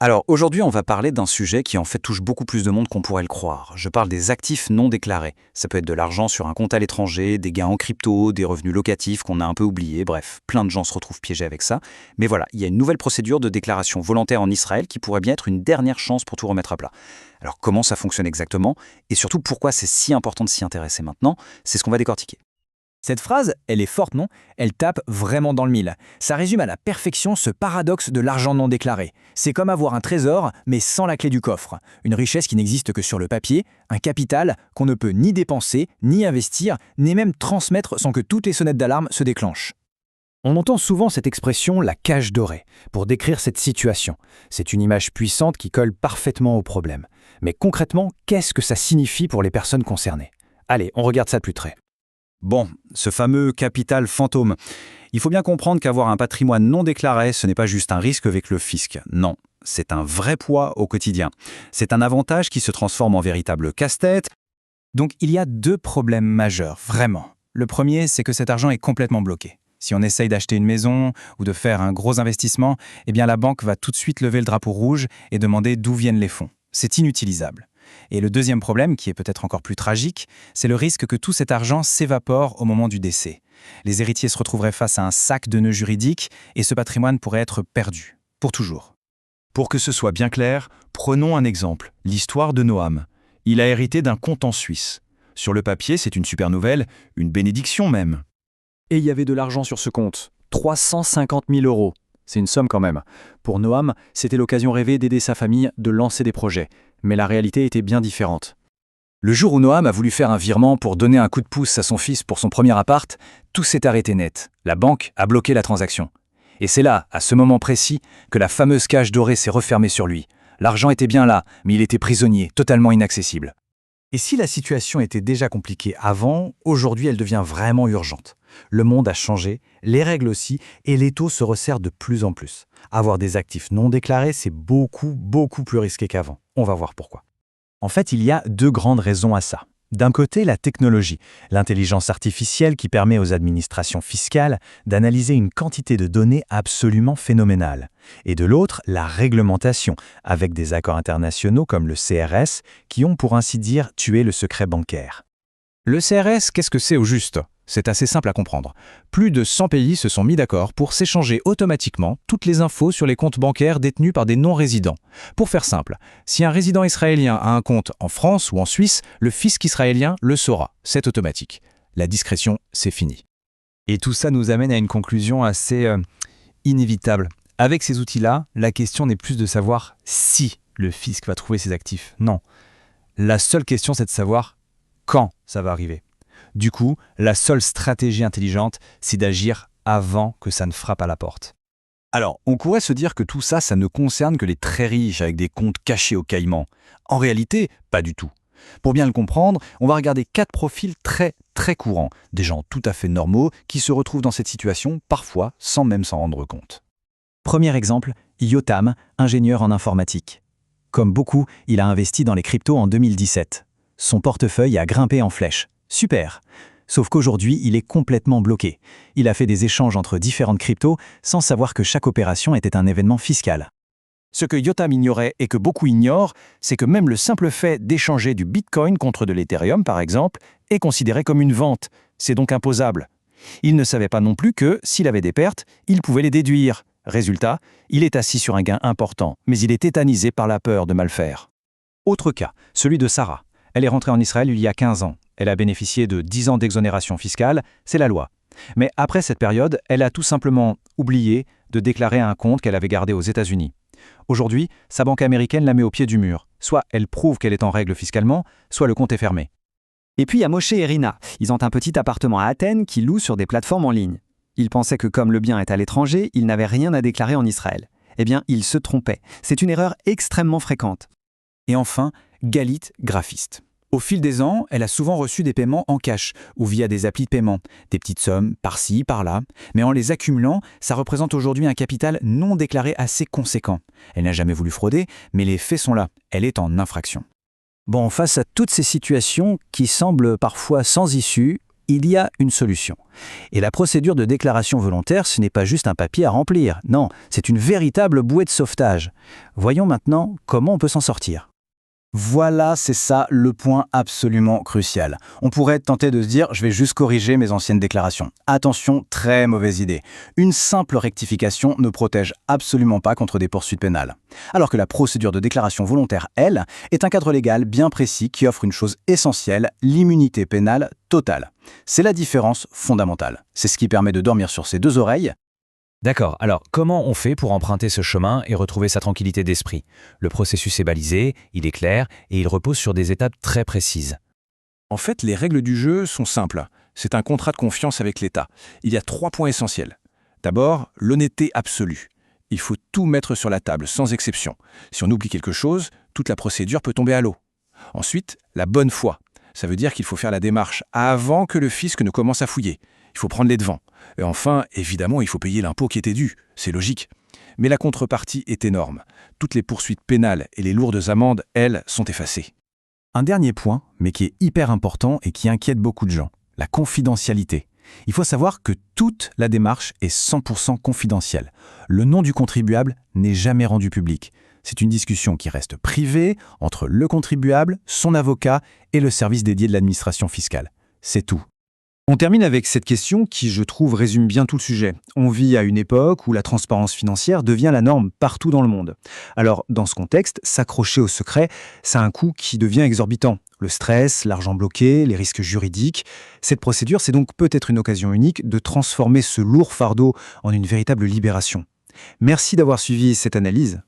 Alors aujourd'hui, on va parler d'un sujet qui en fait touche beaucoup plus de monde qu'on pourrait le croire. Je parle des actifs non déclarés. Ça peut être de l'argent sur un compte à l'étranger, des gains en crypto, des revenus locatifs qu'on a un peu oubliés, bref, plein de gens se retrouvent piégés avec ça. Mais voilà, il y a une nouvelle procédure de déclaration volontaire en Israël qui pourrait bien être une dernière chance pour tout remettre à plat. Alors comment ça fonctionne exactement et surtout pourquoi c'est si important de s'y intéresser maintenant, c'est ce qu'on va décortiquer. Cette phrase, elle est forte, non? Elle tape vraiment dans le mille. Ça résume à la perfection ce paradoxe de l'argent non déclaré. C'est comme avoir un trésor, mais sans la clé du coffre. Une richesse qui n'existe que sur le papier, un capital qu'on ne peut ni dépenser, ni investir, ni même transmettre sans que toutes les sonnettes d'alarme se déclenchent. On entend souvent cette expression « la cage dorée » pour décrire cette situation. C'est une image puissante qui colle parfaitement au problème. Mais concrètement, qu'est-ce que ça signifie pour les personnes concernées? Allez, on regarde ça de plus près. Bon, ce fameux capital fantôme. Il faut bien comprendre qu'avoir un patrimoine non déclaré, ce n'est pas juste un risque avec le fisc. Non, c'est un vrai poids au quotidien. C'est un avantage qui se transforme en véritable casse-tête. Donc il y a deux problèmes majeurs, vraiment. Le premier, c'est que cet argent est complètement bloqué. Si on essaye d'acheter une maison ou de faire un gros investissement, eh bien la banque va tout de suite lever le drapeau rouge et demander d'où viennent les fonds. C'est inutilisable. Et le deuxième problème, qui est peut-être encore plus tragique, c'est le risque que tout cet argent s'évapore au moment du décès. Les héritiers se retrouveraient face à un sac de nœuds juridiques et ce patrimoine pourrait être perdu, pour toujours. Pour que ce soit bien clair, prenons un exemple, l'histoire de Noam. Il a hérité d'un compte en Suisse. Sur le papier, c'est une super nouvelle, une bénédiction même. Et il y avait de l'argent sur ce compte, 350 000 euros. C'est une somme quand même. Pour Noam, c'était l'occasion rêvée d'aider sa famille, de lancer des projets. Mais la réalité était bien différente. Le jour où Noam a voulu faire un virement pour donner un coup de pouce à son fils pour son premier appart, tout s'est arrêté net. La banque a bloqué la transaction. Et c'est là, à ce moment précis, que la fameuse cage dorée s'est refermée sur lui. L'argent était bien là, mais il était prisonnier, totalement inaccessible. Et si la situation était déjà compliquée avant, aujourd'hui elle devient vraiment urgente. Le monde a changé, les règles aussi, et les taux se resserrent de plus en plus. Avoir des actifs non déclarés, c'est beaucoup plus risqué qu'avant. On va voir pourquoi. En fait, il y a deux grandes raisons à ça. D'un côté, la technologie, l'intelligence artificielle qui permet aux administrations fiscales d'analyser une quantité de données absolument phénoménale. Et de l'autre, la réglementation, avec des accords internationaux comme le CRS, qui ont pour ainsi dire tué le secret bancaire. Le CRS, qu'est-ce que c'est au juste? C'est assez simple à comprendre. Plus de 100 pays se sont mis d'accord pour s'échanger automatiquement toutes les infos sur les comptes bancaires détenus par des non-résidents. Pour faire simple, si un résident israélien a un compte en France ou en Suisse, le fisc israélien le saura. C'est automatique. La discrétion, c'est fini. Et tout ça nous amène à une conclusion assez inévitable. Avec ces outils-là, la question n'est plus de savoir si le fisc va trouver ses actifs. Non. La seule question, c'est de savoir quand ça va arriver. Du coup, la seule stratégie intelligente, c'est d'agir avant que ça ne frappe à la porte. Alors, on pourrait se dire que tout ça, ça ne concerne que les très riches avec des comptes cachés au Caïman. En réalité, pas du tout. Pour bien le comprendre, on va regarder 4 profils très courants, des gens tout à fait normaux qui se retrouvent dans cette situation, parfois sans même s'en rendre compte. Premier exemple, Yotam, ingénieur en informatique. Comme beaucoup, il a investi dans les cryptos en 2017. Son portefeuille a grimpé en flèche. Super! Sauf qu'aujourd'hui, il est complètement bloqué. Il a fait des échanges entre différentes cryptos sans savoir que chaque opération était un événement fiscal. Ce que Yotam ignorait et que beaucoup ignorent, c'est que même le simple fait d'échanger du Bitcoin contre de l'Ethereum, par exemple, est considéré comme une vente. C'est donc imposable. Il ne savait pas non plus que, s'il avait des pertes, il pouvait les déduire. Résultat, il est assis sur un gain important, mais il est tétanisé par la peur de mal faire. Autre cas, celui de Sarah. Elle est rentrée en Israël il y a 15 ans. Elle a bénéficié de 10 ans d'exonération fiscale, c'est la loi. Mais après cette période, elle a tout simplement oublié de déclarer un compte qu'elle avait gardé aux États-Unis. Aujourd'hui, sa banque américaine la met au pied du mur. Soit elle prouve qu'elle est en règle fiscalement, soit le compte est fermé. Et puis il y a Moshe et Rina. Ils ont un petit appartement à Athènes qu'ils louent sur des plateformes en ligne. Ils pensaient que comme le bien est à l'étranger, ils n'avaient rien à déclarer en Israël. Eh bien, ils se trompaient. C'est une erreur extrêmement fréquente. Et enfin, Galit, graphiste. Au fil des ans, elle a souvent reçu des paiements en cash ou via des applis de paiement, des petites sommes par-ci, par-là, mais en les accumulant, ça représente aujourd'hui un capital non déclaré assez conséquent. Elle n'a jamais voulu frauder, mais les faits sont là, elle est en infraction. Bon, face à toutes ces situations qui semblent parfois sans issue, Il y a une solution. Et la procédure de déclaration volontaire, ce n'est pas juste un papier à remplir. Non, c'est une véritable bouée de sauvetage. Voyons maintenant comment on peut s'en sortir. Voilà, c'est ça le point absolument crucial. On pourrait être tenté de se dire, je vais juste corriger mes anciennes déclarations. Attention, très mauvaise idée. Une simple rectification ne protège absolument pas contre des poursuites pénales. Alors que la procédure de déclaration volontaire, elle, est un cadre légal bien précis qui offre une chose essentielle, l'immunité pénale totale. C'est la différence fondamentale. C'est ce qui permet de dormir sur ses deux oreilles. D'accord, alors comment on fait pour emprunter ce chemin et retrouver sa tranquillité d'esprit? Le processus est balisé, il est clair et il repose sur des étapes très précises. En fait, les règles du jeu sont simples. C'est un contrat de confiance avec l'État. Il y a 3 points essentiels. D'abord, l'honnêteté absolue. Il faut tout mettre sur la table, sans exception. Si on oublie quelque chose, toute la procédure peut tomber à l'eau. Ensuite, la bonne foi. Ça veut dire qu'il faut faire la démarche avant que le fisc ne commence à fouiller. Il faut prendre les devants. Et enfin, évidemment, il faut payer l'impôt qui était dû. C'est logique. Mais la contrepartie est énorme. Toutes les poursuites pénales et les lourdes amendes, elles, sont effacées. Un dernier point, mais qui est hyper important et qui inquiète beaucoup de gens, la confidentialité. Il faut savoir que toute la démarche est 100% confidentielle. Le nom du contribuable n'est jamais rendu public. C'est une discussion qui reste privée entre le contribuable, son avocat et le service dédié de l'administration fiscale. C'est tout. On termine avec cette question qui, je trouve, résume bien tout le sujet. On vit à une époque où la transparence financière devient la norme partout dans le monde. Alors, dans ce contexte, s'accrocher au secret, ça a un coût qui devient exorbitant. Le stress, l'argent bloqué, les risques juridiques. Cette procédure, c'est donc peut-être une occasion unique de transformer ce lourd fardeau en une véritable libération. Merci d'avoir suivi cette analyse.